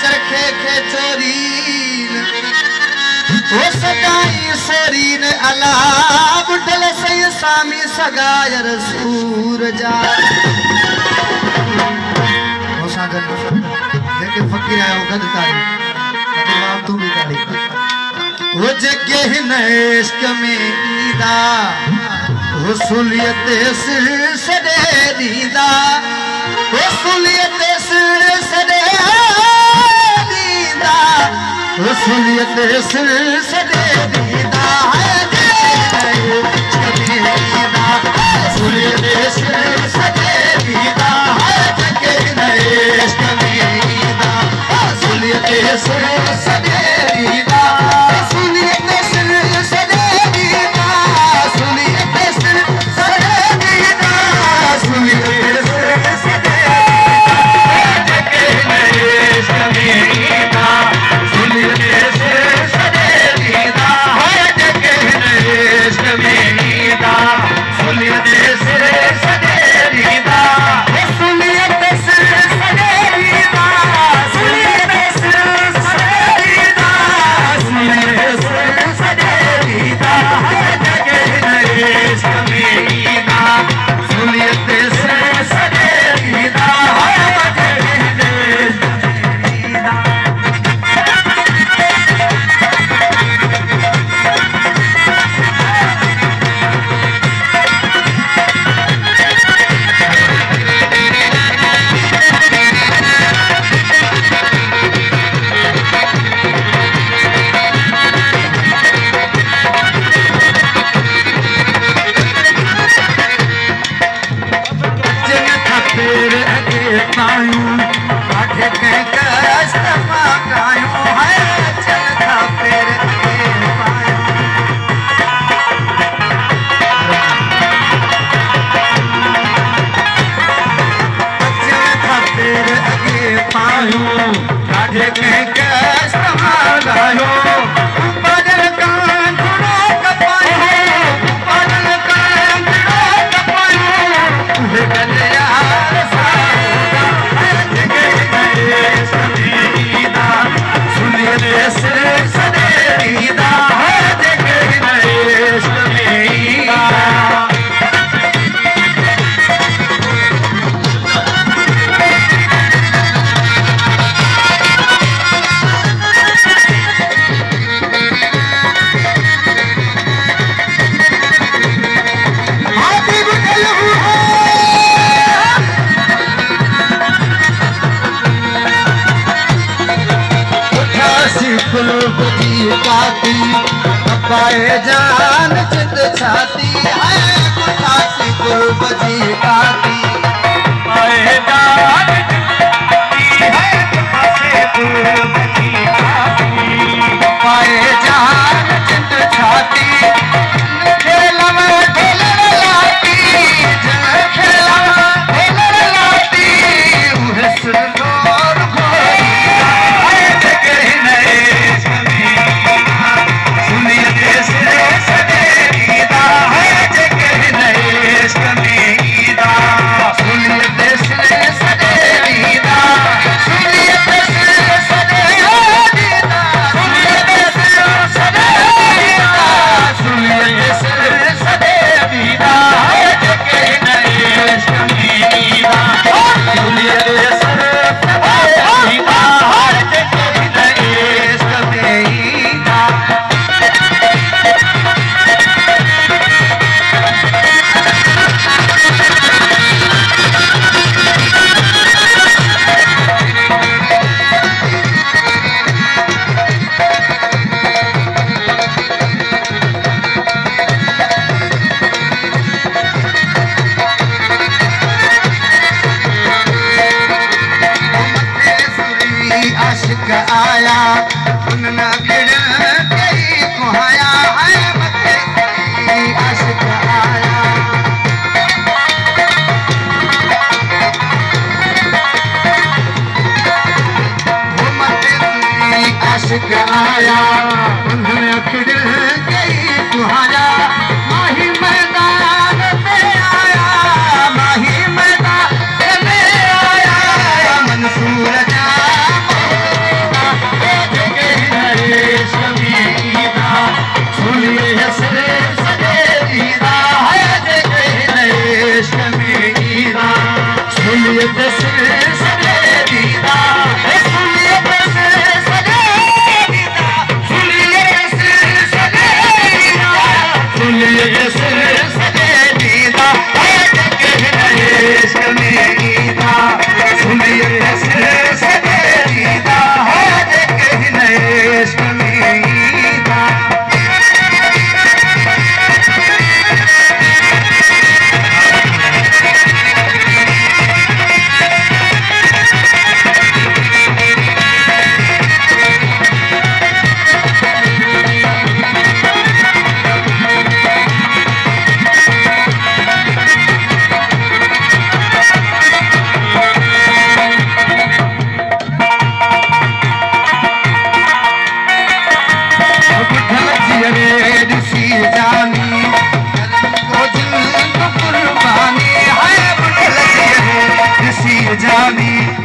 चरखे खे चोरीन वो सदाई सोरीन अला बुढ़ल सही सामी सगायर सूरजा हो सागन देखे फकीर आयो गद तारी आप तू भी तारी वो जगे हिन इश्क में ईदा हुसूलियत सिर सदे दीदा हुसूलियत सिर सदे दीदा हुसूलियत सिर सदे दीदा है जगे दीदा हुसूलियत सिर सदे दीदा है जगे इश्क में ईदा हुसूलियत सिर सदे दीदा हुसूलियत सिर सदे दीदा हुसूलियत सिर सदे दीदा हुसूलियत सिर सदे जगे इश्क में ईदा हुसूलियत सिर सदे दीदा है जगे इश्क में ईदा हुसूलियत सिर सदे दीदा हुसूलियत सिर सदे दीदा हुसूलियत सिर सदे दीदा हुसूलियत सिर सदे दीदा है जगे इश्क में ईदा हुसूलियत सिर सदे दीदा है जगे इश्क जान चित छाती है कुठासी कुर्बजी काती पाए जान है कुठासी कुर्बजी काती पाए जान चित छाती खेलवा खेलर लाती खेलवा खेलर लाती उहे सुरनोर खोरी है जगे इश्क में हुसूलियत सिर सदे दीदा है जगे इश्क में ईदा हुसूलियत सिर सदे दीदा हुसूलियत सिर सदे दीदा हुसूलियत सिर सदे दीदा हुसूलियत सिर सदे दीदा है जगे इश्क में ईदा हुसूलियत सिर सदे दीदा है जगे इश्क में ईदा आशिक आया उन्ना गिर कई कुहाया है मथे आशिक आया वो मथे आशिक आया उन्ना गिर कई कुहाया माही मैदान में आया माही मैदान में आया मंसूर जा जानी